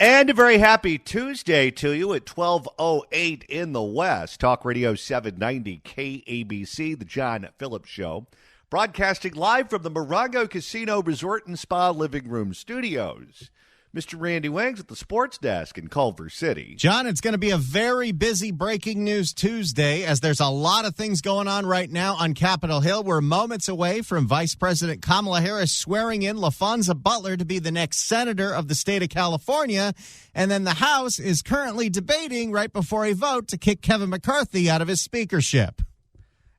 And a very happy Tuesday to you at 12:08 in the West. Talk Radio 790 KABC, the John Phillips Show. Broadcasting live from the Morongo Casino Resort and Spa Living Room Studios. Mr. Randy Wings at the sports desk in Culver City. John, it's going to be a very busy Breaking News Tuesday as there's a lot of things going on right now on Capitol Hill. We're moments away from Vice President Kamala Harris swearing in LaFonza Butler to be the next senator of the state of California. And then the House is currently debating right before a vote to kick Kevin McCarthy out of his speakership.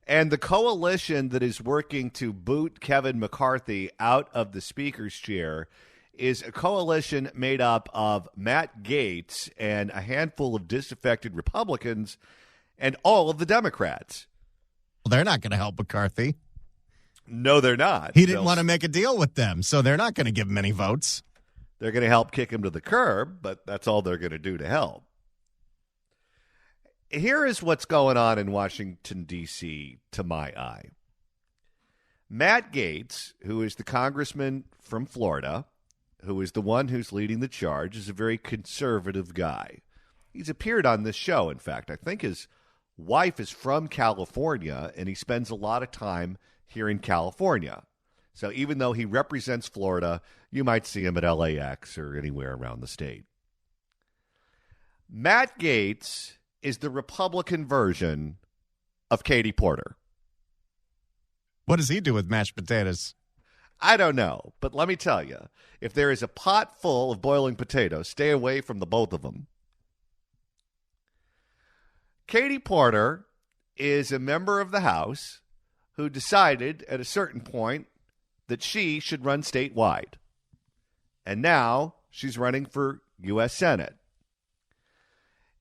And the coalition that is working to boot Kevin McCarthy out of the speaker's chair is a coalition made up of Matt Gaetz and a handful of disaffected Republicans and all of the Democrats. Well, they're not going to help McCarthy. No, they're not. He didn't want to make a deal with them, so they're not going to give him any votes. They're going to help kick him to the curb, but that's all they're going to do to help. Here is what's going on in Washington, D.C., to my eye. Matt Gaetz, who is the congressman from Florida, who is the one who's leading the charge, is a very conservative guy. He's appeared on this show, in fact. I think his wife is from California, and he spends a lot of time here in California. So even though he represents Florida, you might see him at LAX or anywhere around the state. Matt Gaetz is the Republican version of Katie Porter. What does he do with mashed potatoes? I don't know, but let me tell you, if there is a pot full of boiling potatoes, stay away from the both of them. Katie Porter is a member of the House who decided at a certain point that she should run statewide. And now she's running for U.S. Senate.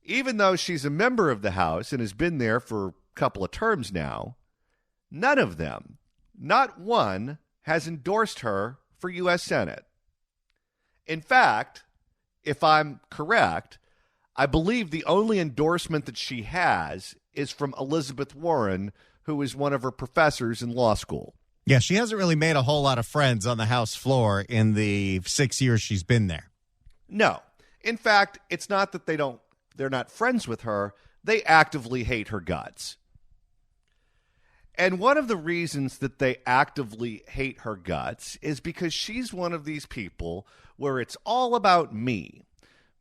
Even though she's a member of the House and has been there for a couple of terms now, none of them, not one, has endorsed her for U.S. Senate. In fact, if I'm correct, I believe the only endorsement that she has is from Elizabeth Warren, who is one of her professors in law school. Yeah, she hasn't really made a whole lot of friends on the House floor in the 6 years she's been there. No. In fact, it's not that they're not friends with her. They actively hate her guts. And one of the reasons that they actively hate her guts is because she's one of these people where it's all about me.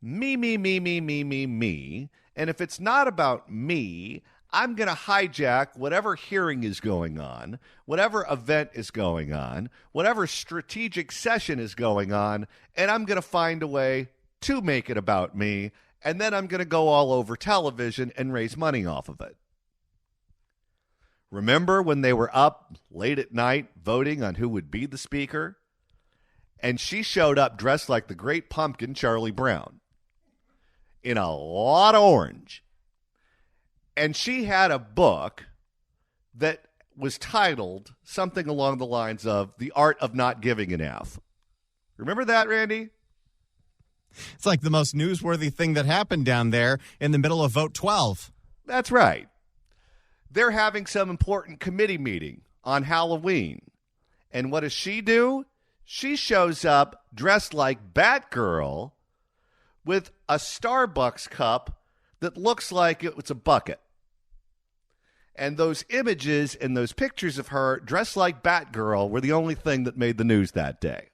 Me, me, me, me, me, me, me. And if it's not about me, I'm going to hijack whatever hearing is going on, whatever event is going on, whatever strategic session is going on, and I'm going to find a way to make it about me, and then I'm going to go all over television and raise money off of it. Remember when they were up late at night voting on who would be the speaker? And she showed up dressed like the great pumpkin Charlie Brown in a lot of orange. And she had a book that was titled something along the lines of The Art of Not Giving an F. Remember that, Randy? It's like the most newsworthy thing that happened down there in the middle of Vote 12. That's right. They're having some important committee meeting on Halloween. And what does she do? She shows up dressed like Batgirl with a Starbucks cup that looks like it was a bucket. And those images and those pictures of her dressed like Batgirl were the only thing that made the news that day.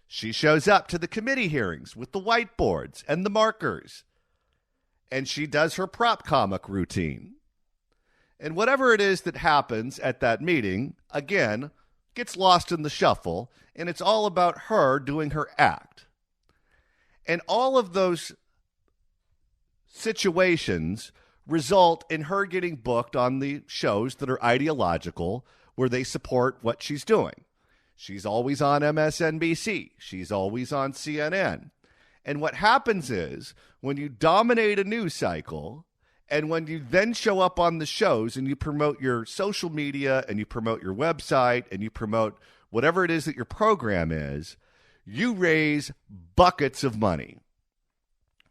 She shows up to the committee hearings with the whiteboards and the markers. And she does her prop comic routine. And whatever it is that happens at that meeting, again, gets lost in the shuffle, and it's all about her doing her act. And all of those situations result in her getting booked on the shows that are ideological, where they support what she's doing. She's always on MSNBC. She's always on CNN. And what happens is, when you dominate a news cycle, and when you then show up on the shows and you promote your social media and you promote your website and you promote whatever it is that your program is, you raise buckets of money.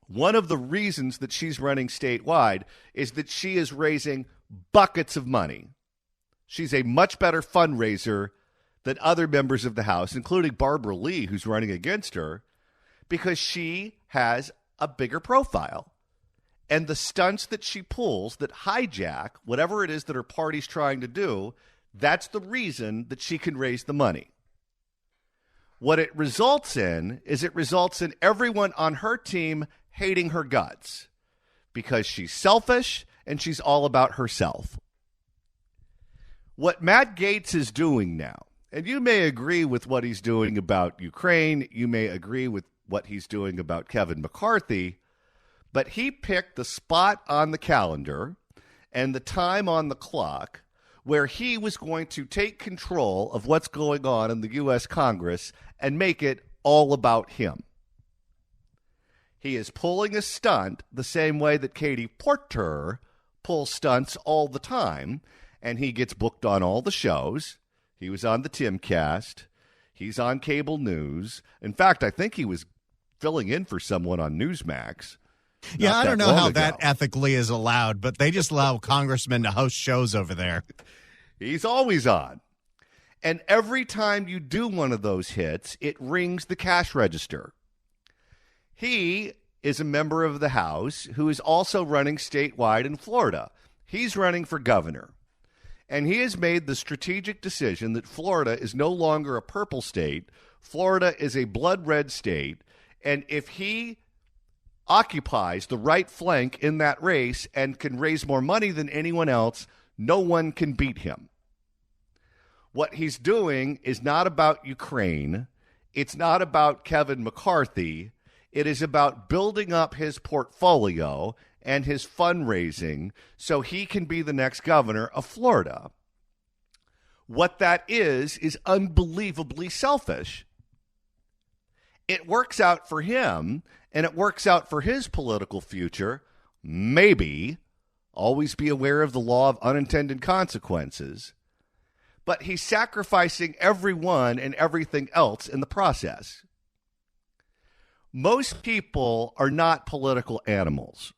One of the reasons that she's running statewide is that she is raising buckets of money. She's a much better fundraiser than other members of the House, including Barbara Lee, who's running against her. because she has a bigger profile. And the stunts that she pulls that hijack whatever it is that her party's trying to do, that's the reason that she can raise the money. What it results in is everyone on her team hating her guts because she's selfish and she's all about herself. What Matt Gaetz is doing now, and you may agree with what he's doing about Ukraine, you may agree with what he's doing about Kevin McCarthy, but he picked the spot on the calendar and the time on the clock where he was going to take control of what's going on in the U.S. Congress and make it all about him. He is pulling a stunt the same way that Katie Porter pulls stunts all the time, and he gets booked on all the shows. He was on the Timcast. He's on cable news. In fact, I think he was filling in for someone on Newsmax. Yeah, I don't know how that ethically is allowed, but they just allow congressmen to host shows over there. He's always on. And every time you do one of those hits, it rings the cash register. He is a member of the House who is also running statewide in Florida. He's running for governor. And he has made the strategic decision that Florida is no longer a purple state. Florida is a blood red state. And if he occupies the right flank in that race and can raise more money than anyone else, no one can beat him. What he's doing is not about Ukraine. It's not about Kevin McCarthy. It is about building up his portfolio and his fundraising so he can be the next governor of Florida. What that is unbelievably selfish. It works out for him, and it works out for his political future. Maybe. Always be aware of the law of unintended consequences. But he's sacrificing everyone and everything else in the process. Most people are not political animals.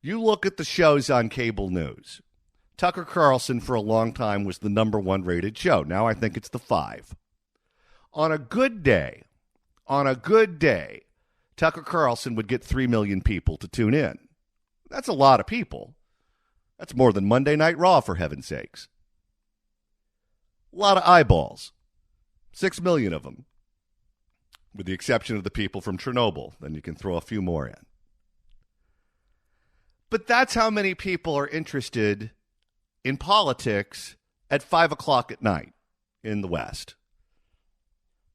You look at the shows on cable news. Tucker Carlson for a long time was the number one rated show. Now I think it's the 5. On a good day, Tucker Carlson would get 3 million people to tune in. That's a lot of people. That's more than Monday Night Raw, for heaven's sakes. A lot of eyeballs. 6 million of them. With the exception of the people from Chernobyl. Then you can throw a few more in. But that's how many people are interested in politics at 5 o'clock at night in the West.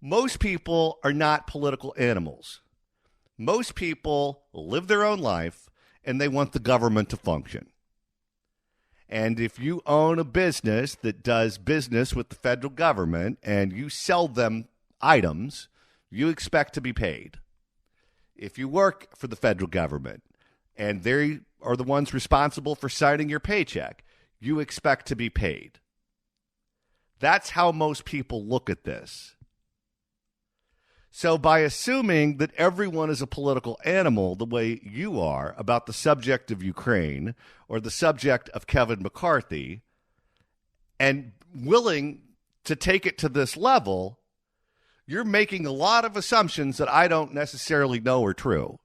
Most people are not political animals. Most people live their own life, and they want the government to function. And if you own a business that does business with the federal government and you sell them items, you expect to be paid. If you work for the federal government and they are the ones responsible for signing your paycheck, you expect to be paid. That's how most people look at this. So by assuming that everyone is a political animal the way you are about the subject of Ukraine or the subject of Kevin McCarthy and willing to take it to this level, you're making a lot of assumptions that I don't necessarily know are true.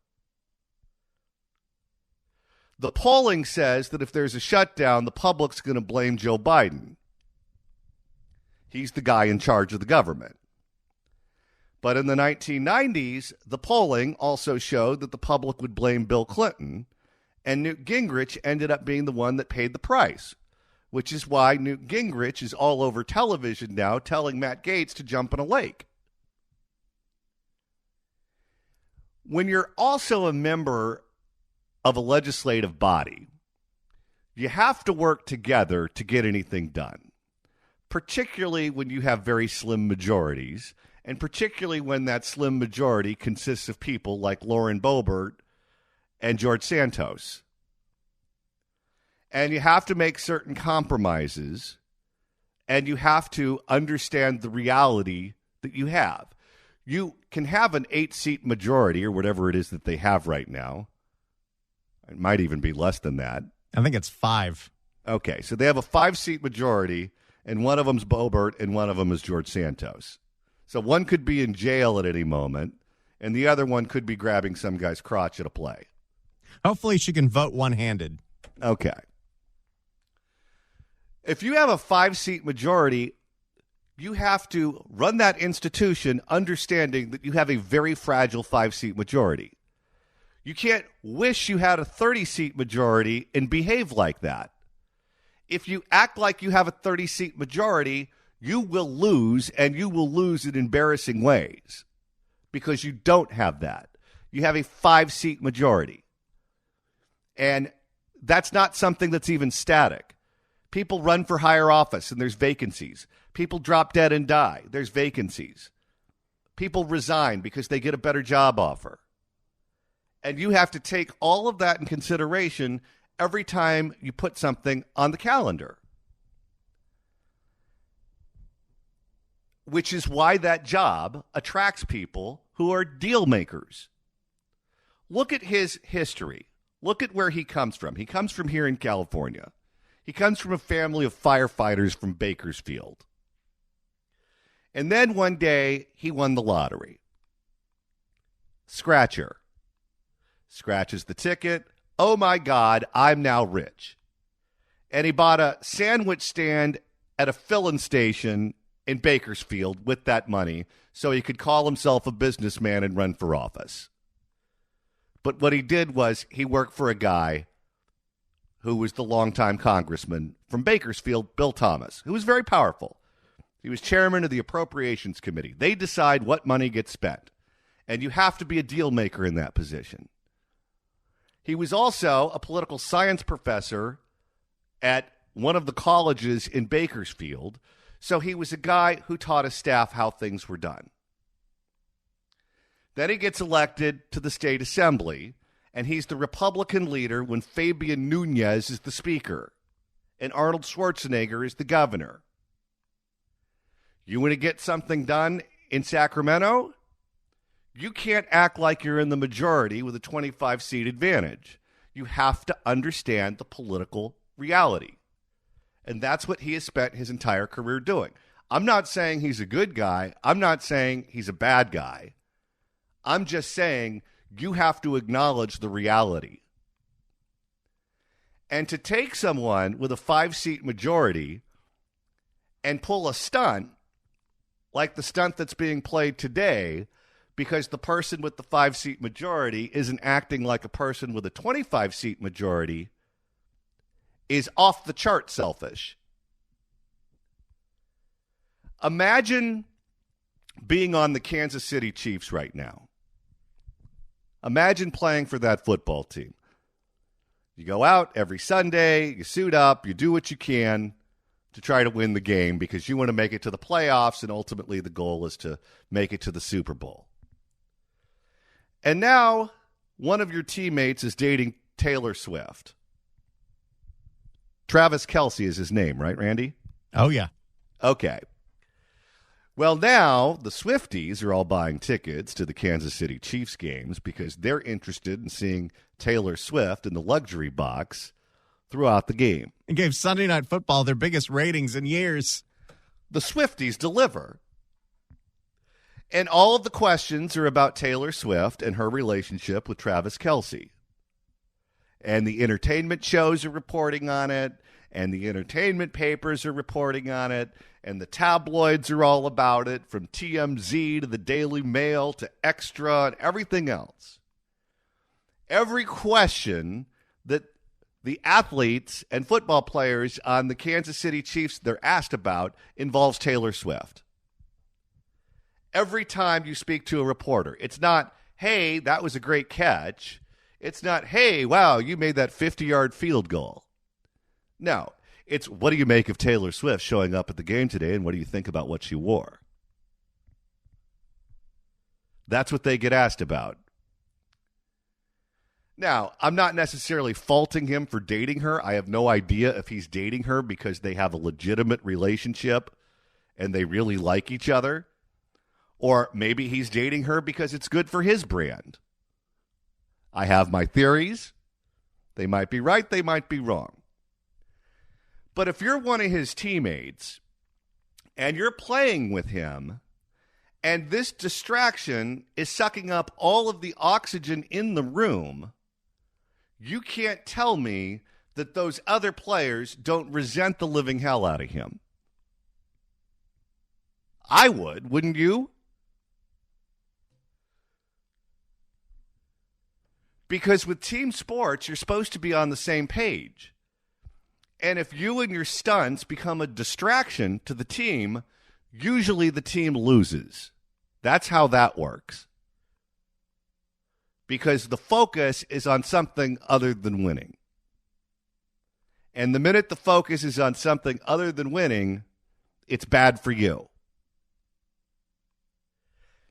The polling says that if there's a shutdown, the public's going to blame Joe Biden. He's the guy in charge of the government. But in the 1990s, the polling also showed that the public would blame Bill Clinton, and Newt Gingrich ended up being the one that paid the price, which is why Newt Gingrich is all over television now telling Matt Gaetz to jump in a lake. When you're also a member of a legislative body, you have to work together to get anything done, particularly when you have very slim majorities, and particularly when that slim majority consists of people like Lauren Boebert and George Santos. And you have to make certain compromises, and you have to understand the reality that you have. You can have an 8-seat majority, or whatever it is that they have right now. It might even be less than that. I think it's 5. Okay, so they have a 5-seat majority, and one of them's Boebert, and one of them is George Santos. So one could be in jail at any moment, and the other one could be grabbing some guy's crotch at a play. Hopefully she can vote one-handed. Okay. If you have a 5-seat majority, you have to run that institution understanding that you have a very fragile 5-seat majority. You can't wish you had a 30-seat majority and behave like that. If you act like you have a 30-seat majority, you will lose, and you will lose in embarrassing ways because you don't have that. You have a 5-seat majority. And that's not something that's even static. People run for higher office, and there's vacancies. People drop dead and die. There's vacancies. People resign because they get a better job offer. And you have to take all of that in consideration every time you put something on the calendar. Which is why that job attracts people who are deal makers. Look at his history. Look at where he comes from. He comes from here in California. He comes from a family of firefighters from Bakersfield. And then one day, he won the lottery. Scratcher. Scratches the ticket. Oh, my God, I'm now rich. And he bought a sandwich stand at a filling station in Bakersfield with that money so he could call himself a businessman and run for office. But what he did was he worked for a guy who was the longtime congressman from Bakersfield, Bill Thomas, who was very powerful. He was chairman of the Appropriations Committee. They decide what money gets spent, and you have to be a deal maker in that position. He was also a political science professor at one of the colleges in Bakersfield, so he was a guy who taught his staff how things were done. Then he gets elected to the state assembly, and he's the Republican leader when Fabian Nunez is the speaker and Arnold Schwarzenegger is the governor. You want to get something done in Sacramento? You can't act like you're in the majority with a 25-seat advantage. You have to understand the political reality. And that's what he has spent his entire career doing. I'm not saying he's a good guy. I'm not saying he's a bad guy. I'm just saying you have to acknowledge the reality. And to take someone with a 5-seat majority and pull a stunt, like the stunt that's being played today, because the person with the 5-seat majority isn't acting like a person with a 25-seat majority, is off the chart selfish. Imagine being on the Kansas City Chiefs right now. Imagine playing for that football team. You go out every Sunday, you suit up, you do what you can to try to win the game because you want to make it to the playoffs, and ultimately the goal is to make it to the Super Bowl. And now one of your teammates is dating Taylor Swift. Travis Kelce is his name, right, Randy? Oh, yeah. Okay. Well, now the Swifties are all buying tickets to the Kansas City Chiefs games because they're interested in seeing Taylor Swift in the luxury box throughout the game. And gave Sunday Night Football their biggest ratings in years. The Swifties deliver. And all of the questions are about Taylor Swift and her relationship with Travis Kelce. And the entertainment shows are reporting on it, and the entertainment papers are reporting on it, and the tabloids are all about it, from TMZ to the Daily Mail to Extra and everything else. Every question that the athletes and football players on the Kansas City Chiefs they're asked about involves Taylor Swift. Every time you speak to a reporter, it's not, hey, that was a great catch. It's not, hey, wow, you made that 50-yard field goal. No, it's what do you make of Taylor Swift showing up at the game today, and what do you think about what she wore? That's what they get asked about. Now, I'm not necessarily faulting him for dating her. I have no idea if he's dating her because they have a legitimate relationship and they really like each other. Or maybe he's dating her because it's good for his brand. I have my theories. They might be right, they might be wrong. But if you're one of his teammates and you're playing with him and this distraction is sucking up all of the oxygen in the room, you can't tell me that those other players don't resent the living hell out of him. I would, wouldn't you? Because with team sports, you're supposed to be on the same page. And if you and your stunts become a distraction to the team, usually the team loses. That's how that works. Because the focus is on something other than winning. And the minute the focus is on something other than winning, it's bad for you.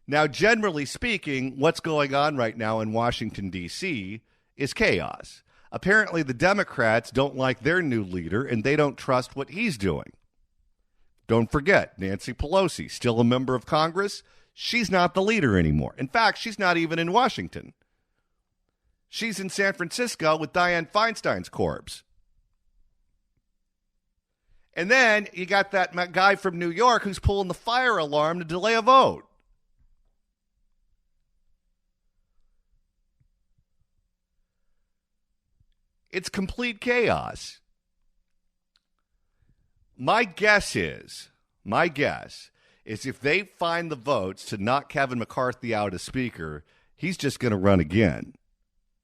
Now, generally speaking, what's going on right now in Washington, D.C. is chaos. Apparently, the Democrats don't like their new leader, and they don't trust what he's doing. Don't forget, Nancy Pelosi, still a member of Congress. She's not the leader anymore. In fact, she's not even in Washington. She's in San Francisco with Dianne Feinstein's corpse. And then you got that guy from New York who's pulling the fire alarm to delay a vote. It's complete chaos. My guess is if they find the votes to knock Kevin McCarthy out as Speaker, he's just going to run again.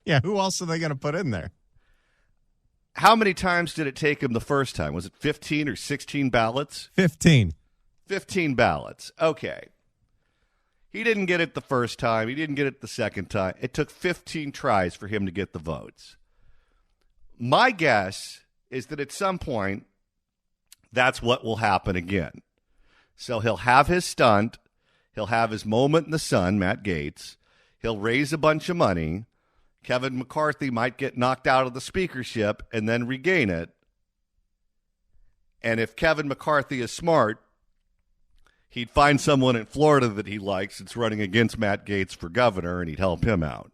Yeah, who else are they going to put in there? How many times did it take him the first time? Was it 15 or 16 ballots? 15. 15 ballots. Okay. He didn't get it the first time. He didn't get it the second time. It took 15 tries for him to get the votes. My guess is that at some point, that's what will happen again. So he'll have his stunt. He'll have his moment in the sun, Matt Gaetz. He'll raise a bunch of money. Kevin McCarthy might get knocked out of the speakership and then regain it. And if Kevin McCarthy is smart, he'd find someone in Florida that he likes that's running against Matt Gaetz for governor, and he'd help him out.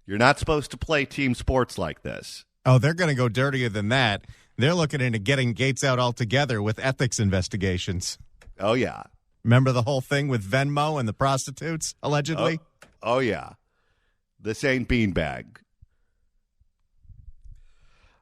You're not supposed to play team sports like this. Oh, they're going to go dirtier than that. They're looking into getting Gaetz out altogether with ethics investigations. Oh, yeah. Remember the whole thing with Venmo and the prostitutes, allegedly? Oh yeah. This ain't beanbag.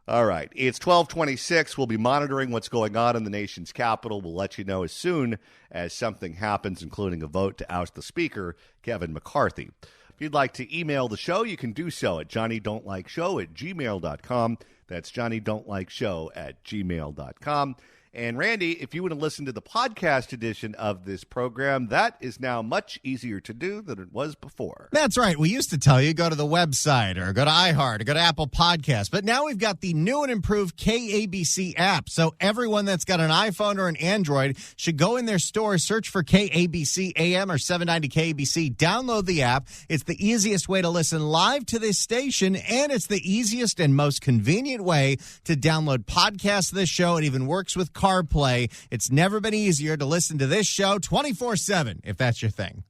All right. It's 12:26. We'll be monitoring what's going on in the nation's capital. We'll let you know as soon as something happens, including a vote to oust the Speaker, Kevin McCarthy. If you'd like to email the show, you can do so at johnnydon'tlikeshow@gmail.com. That's johnnydon'tlikeshow@gmail.com. And Randy, if you want to listen to the podcast edition of this program, that is now much easier to do than it was before. That's right. We used to tell you go to the website or go to iHeart or go to Apple Podcasts. But now we've got the new and improved KABC app. So everyone that's got an iPhone or an Android should go in their store, search for KABC AM or 790 KABC, download the app. It's the easiest way to listen live to this station, and it's the easiest and most convenient way to download podcasts of this show. It even works with CarPlay. It's never been easier to listen to this show 24/7, if that's your thing.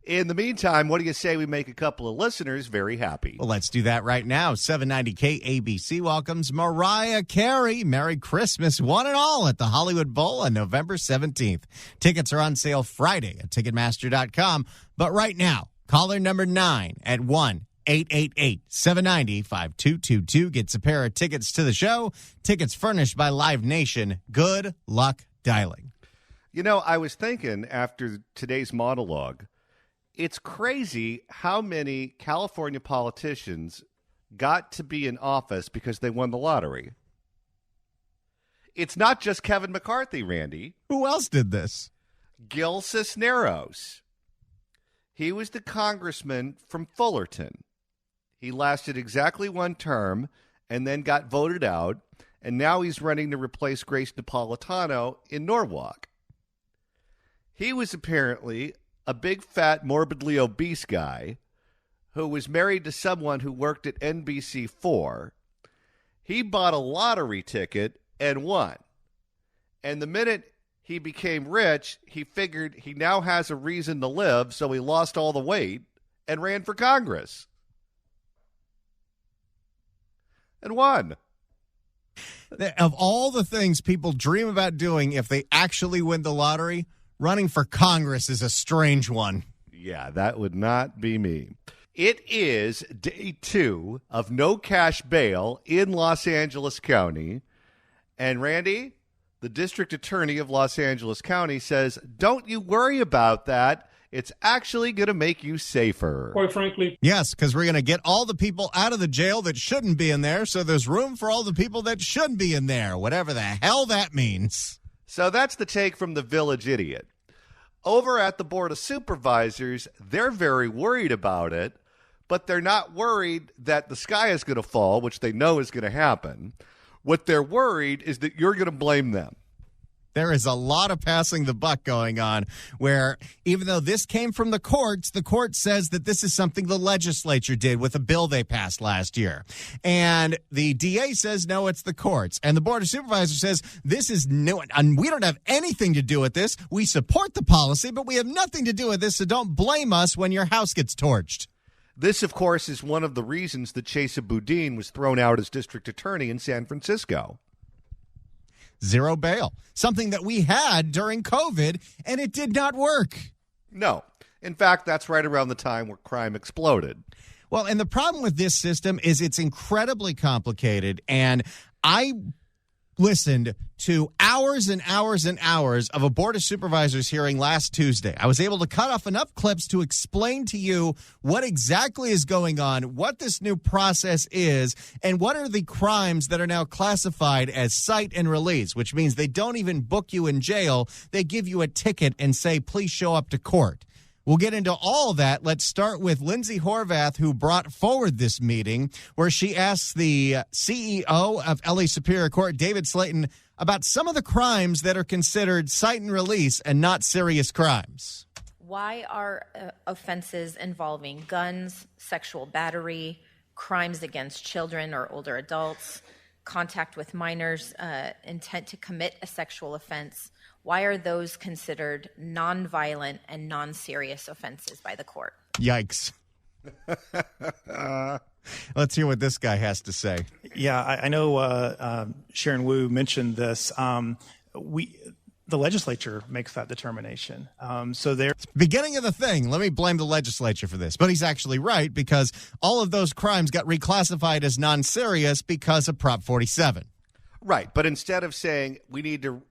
In the meantime, what do you say we make a couple of listeners very happy? Well, let's do that right now. 790 KABC welcomes Mariah Carey. Merry Christmas, one and all, at the Hollywood Bowl on November 17th. Tickets are on sale Friday at Ticketmaster.com. But right now, caller number 9 at 1-888-790-5222 gets a pair of tickets to the show. Tickets furnished by Live Nation. Good luck dialing. You know, I was thinking after today's monologue, it's crazy how many California politicians got to be in office because they won the lottery. It's not just Kevin McCarthy, Randy. Who else did this? Gil Cisneros. He was the congressman from Fullerton. He lasted exactly one term and then got voted out, and now he's running to replace Grace Napolitano in Norwalk. He was apparently a big, fat, morbidly obese guy who was married to someone who worked at NBC4. He bought a lottery ticket and won. And the minute he became rich, he figured he now has a reason to live, so he lost all the weight and ran for Congress. And won. Of all the things people dream about doing if they actually win the lottery, Running for Congress is a strange one. Yeah, that would not be me. It is day 2 of no cash bail in Los Angeles County. And Randy, the district attorney of Los Angeles County, says, don't you worry about that. It's actually going to make you safer. Quite frankly. Yes, because we're going to get all the people out of the jail that shouldn't be in there, so there's room for all the people that should be in there, whatever the hell that means. So that's the take from the village idiot. Over at the Board of Supervisors, they're very worried about it, but they're not worried that the sky is going to fall, which they know is going to happen. What they're worried is that you're going to blame them. There is a lot of passing the buck going on where even though this came from the courts, the court says that this is something the legislature did with a bill they passed last year. And the DA says, no, it's the courts. And the Board of Supervisors says this is new and we don't have anything to do with this. We support the policy, but we have nothing to do with this. So don't blame us when your house gets torched. This, of course, is one of the reasons that Chesa Boudin was thrown out as district attorney in San Francisco. Zero bail, something that we had during COVID, and it did not work. No. In fact, that's right around the time where crime exploded. Well, and the problem with this system is it's incredibly complicated, and I listened to hours and hours and hours of a Board of Supervisors hearing last Tuesday. I was able to cut off enough clips to explain to you what exactly is going on, what this new process is, and what are the crimes that are now classified as cite and release, which means they don't even book you in jail. They give you a ticket and say, please show up to court. We'll get into all that. Let's start with Lindsay Horvath, who brought forward this meeting where she asks the CEO of LA Superior Court, David Slayton, about some of the crimes that are considered cite and release and not serious crimes. Why are offenses involving guns, sexual battery, crimes against children or older adults, contact with minors, intent to commit a sexual offense, why are those considered nonviolent and non-serious offenses by the court? Yikes. Let's hear what this guy has to say. Yeah, I know Sharon Wu mentioned this. The legislature makes that determination. So they're beginning of the thing. Let me blame the legislature for this. But he's actually right because all of those crimes got reclassified as non-serious because of Prop 47. Right. But instead of saying we need to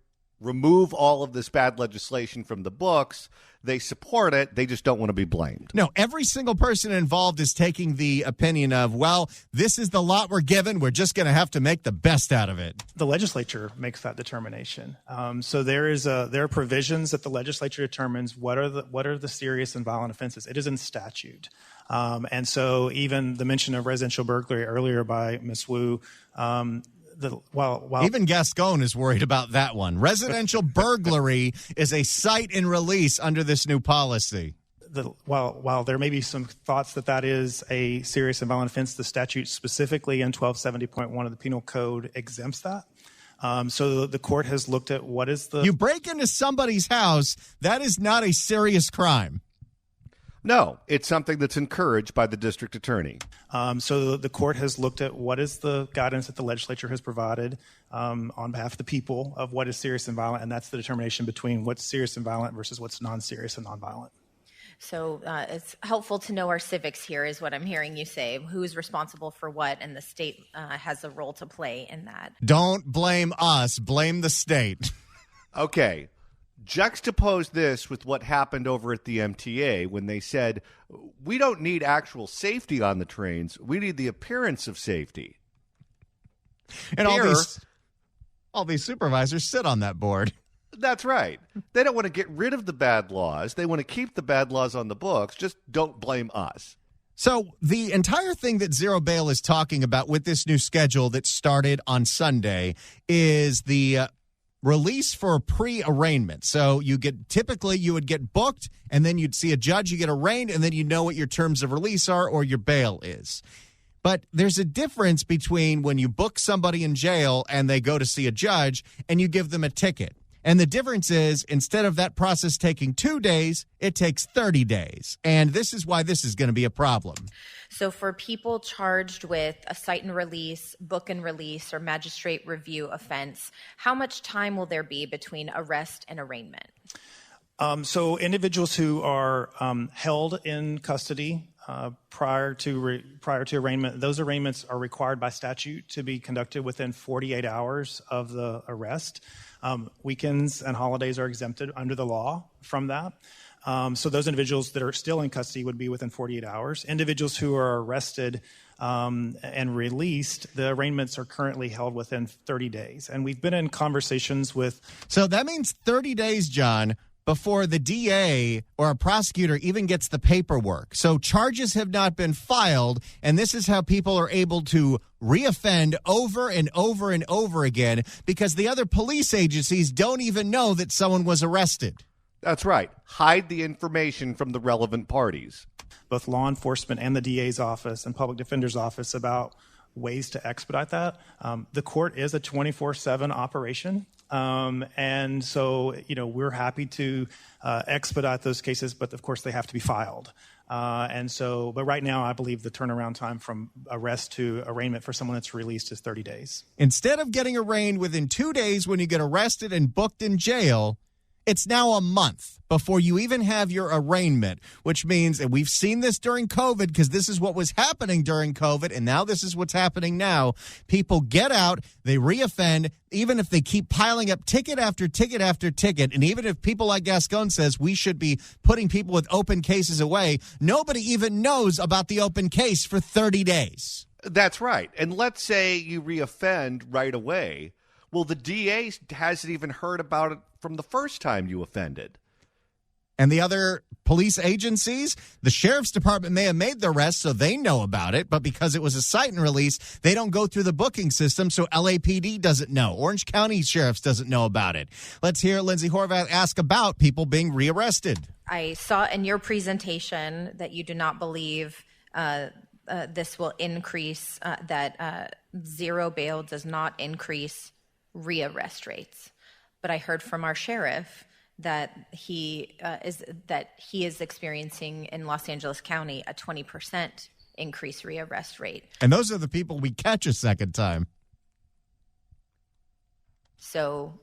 remove all of this bad legislation from the books, they support it. They just don't want to be blamed. No, every single person involved is taking the opinion of, well, this is the lot we're given. We're just going to have to make the best out of it. The legislature makes that determination. So there are provisions that the legislature determines what are the serious and violent offenses. It is in statute. And so even the mention of residential burglary earlier by Ms. Wu, even Gascon is worried about that one. Residential burglary is a cite and release under this new policy. While there may be some thoughts that is a serious and violent offense, the statute specifically in 1270.1 of the Penal Code exempts that. So the court has looked at what is the... You break into somebody's house, that is not a serious crime. No, it's something that's encouraged by the district attorney. So the court has looked at what is the guidance that the legislature has provided on behalf of the people of what is serious and violent, and that's the determination between what's serious and violent versus what's non-serious and non-violent. So it's helpful to know our civics here is what I'm hearing you say. Who is responsible for what, and the state has a role to play in that. Don't blame us. Blame the state. Okay. Juxtapose this with what happened over at the MTA when they said, we don't need actual safety on the trains. We need the appearance of safety. And all these supervisors sit on that board. That's right. They don't want to get rid of the bad laws. They want to keep the bad laws on the books. Just don't blame us. So the entire thing that Zero Bail is talking about with this new schedule that started on Sunday is the release for pre-arraignment. So you would get booked, and then you'd see a judge, you get arraigned, and then you know what your terms of release are or your bail is. But there's a difference between when you book somebody in jail and they go to see a judge and you give them a ticket. And the difference is, instead of that process taking 2 days, it takes 30 days. And this is why this is going to be a problem. So for people charged with a cite and release, book and release, or magistrate review offense, how much time will there be between arrest and arraignment? So individuals who are held in custody prior to arraignment, those arraignments are required by statute to be conducted within 48 hours of the arrest. Weekends and holidays are exempted under the law from that. So those individuals that are still in custody would be within 48 hours. Individuals who are arrested and released, the arraignments are currently held within 30 days. And we've been in conversations with... So that means 30 days, John, before the DA or a prosecutor even gets the paperwork. So charges have not been filed, and this is how people are able to reoffend over and over and over again because the other police agencies don't even know that someone was arrested. That's right. Hide the information from the relevant parties. Both law enforcement and the DA's office and public defender's office about ways to expedite that. The court is a 24/7 operation. And so, we're happy to expedite those cases, but of course they have to be filed. But right now, I believe the turnaround time from arrest to arraignment for someone that's released is 30 days. Instead of getting arraigned within 2 days when you get arrested and booked in jail, it's now a month before you even have your arraignment, which means, and we've seen this during COVID because this is what was happening during COVID, and now this is what's happening now. People get out, they reoffend, even if they keep piling up ticket after ticket after ticket, and even if people like Gascon says we should be putting people with open cases away, nobody even knows about the open case for 30 days. That's right. And let's say you reoffend right away. Well, the DA hasn't even heard about it from the first time you offended. And the other police agencies, the sheriff's department may have made the arrest so they know about it, but because it was a cite and release, they don't go through the booking system, so LAPD doesn't know. Orange County Sheriff's doesn't know about it. Let's hear Lindsay Horvath ask about people being rearrested. I saw in your presentation that you do not believe this will increase, that zero bail does not increase rearrest rates. But I heard from our sheriff that he is experiencing in Los Angeles County a 20% increase rearrest rate. And those are the people we catch a second time. So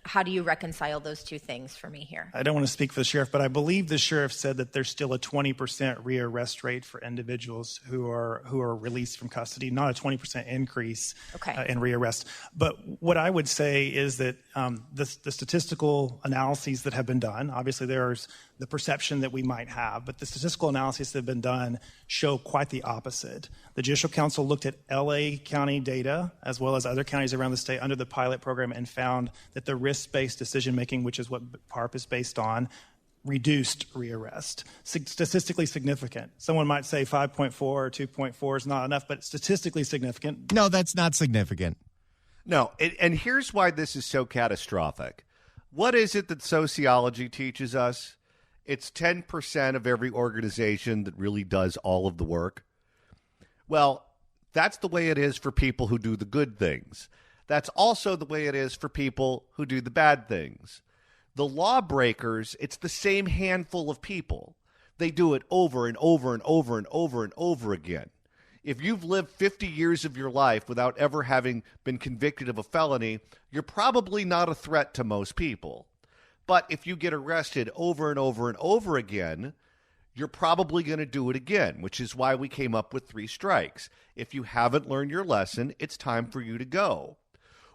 how do you reconcile those two things for me here? I don't want to speak for the sheriff, but I believe the sheriff said that there's still a 20% rearrest rate for individuals who are released from custody, not a 20% increase in rearrest. But what I would say is that the statistical analyses that have been done, obviously there's the perception that we might have, but the statistical analyses that have been done show quite the opposite. The Judicial Council looked at LA County data as well as other counties around the state under the pilot program and found that the risk-based decision-making, which is what PARP is based on, reduced rearrest. Statistically significant. Someone might say 5.4 or 2.4 is not enough, but statistically significant. No, that's not significant. No, and here's why this is so catastrophic. What is it that sociology teaches us? It's 10% of every organization that really does all of the work. Well, that's the way it is for people who do the good things. That's also the way it is for people who do the bad things. The lawbreakers, it's the same handful of people. They do it over and over and over and over and over again. If you've lived 50 years of your life without ever having been convicted of a felony, you're probably not a threat to most people. But if you get arrested over and over and over again, you're probably going to do it again, which is why we came up with 3 strikes. If you haven't learned your lesson, it's time for you to go.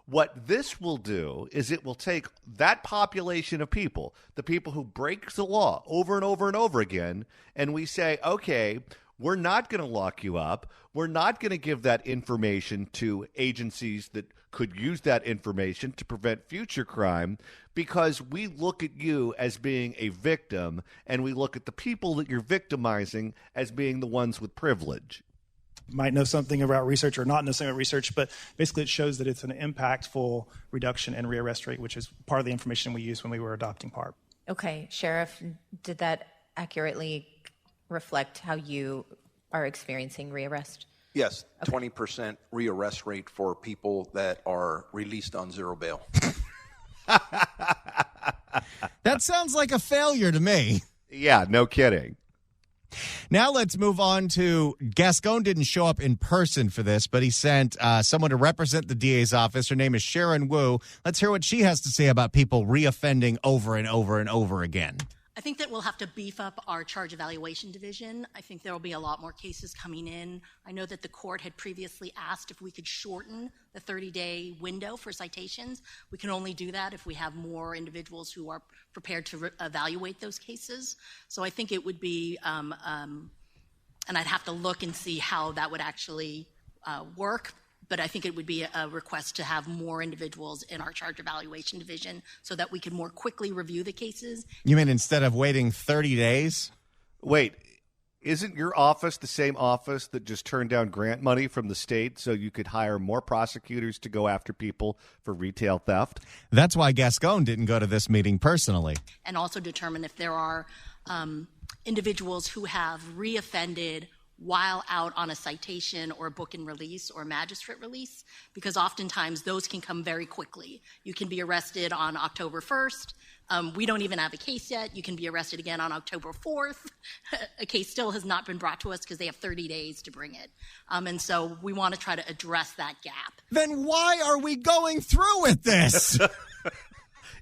What this will do is it will take that population of people, the people who break the law over and over and over again, and we say, okay, we're not going to lock you up. We're not going to give that information to agencies that could use that information to prevent future crime because we look at you as being a victim and we look at the people that you're victimizing as being the ones with privilege. Might know something about research or not know something about research, but basically it shows that it's an impactful reduction in rearrest rate, which is part of the information we used when we were adopting PARP. Okay, Sheriff, did that accurately reflect how you are experiencing rearrest? Yes, 20% rearrest rate for people that are released on zero bail. That sounds like a failure to me. Yeah, no kidding. Now let's move on to Gascon didn't show up in person for this, but he sent someone to represent the DA's office. Her name is Sharon Wu. Let's hear what she has to say about people reoffending over and over and over again. I think that we'll have to beef up our charge evaluation division. I think there will be a lot more cases coming in. I know that the court had previously asked if we could shorten the 30-day window for citations. We can only do that if we have more individuals who are prepared to evaluate those cases. So I think it would be, and I'd have to look and see how that would actually work. But I think it would be a request to have more individuals in our charge evaluation division so that we can more quickly review the cases. You mean instead of waiting 30 days? Wait, isn't your office the same office that just turned down grant money from the state so you could hire more prosecutors to go after people for retail theft? That's why Gascon didn't go to this meeting personally. And also determine if there are individuals who have reoffended while out on a citation or book and release or magistrate release, because oftentimes those can come very quickly. You can be arrested on October 1st. We don't even have a case yet. You can be arrested again on October 4th. A case still has not been brought to us because they have 30 days to bring it. And so we want to try to address that gap. Then why are we going through with this?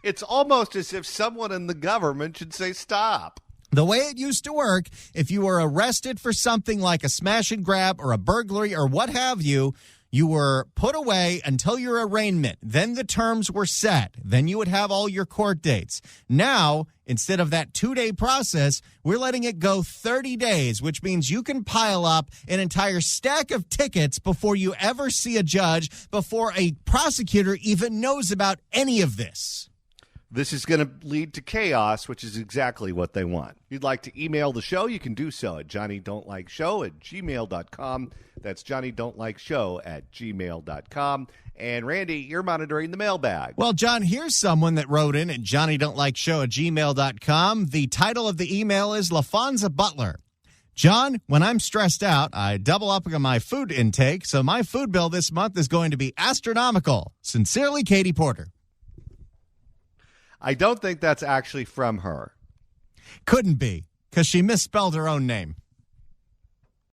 It's almost as if someone in the government should say stop. The way it used to work, if you were arrested for something like a smash and grab or a burglary or what have you, you were put away until your arraignment. Then the terms were set. Then you would have all your court dates. Now, instead of that 2-day process, we're letting it go 30 days, which means you can pile up an entire stack of tickets before you ever see a judge, before a prosecutor even knows about any of this. This is going to lead to chaos, which is exactly what they want. If you'd like to email the show, you can do so at johnnydon'tlikeshow@gmail.com. That's johnnydon'tlikeshow@gmail.com. And Randy, you're monitoring the mailbag. Well, John, here's someone that wrote in at johnnydon'tlikeshow@gmail.com. The title of the email is LaFonza Butler. John, when I'm stressed out, I double up on my food intake, so my food bill this month is going to be astronomical. Sincerely, Katie Porter. I don't think that's actually from her. Couldn't be, because she misspelled her own name.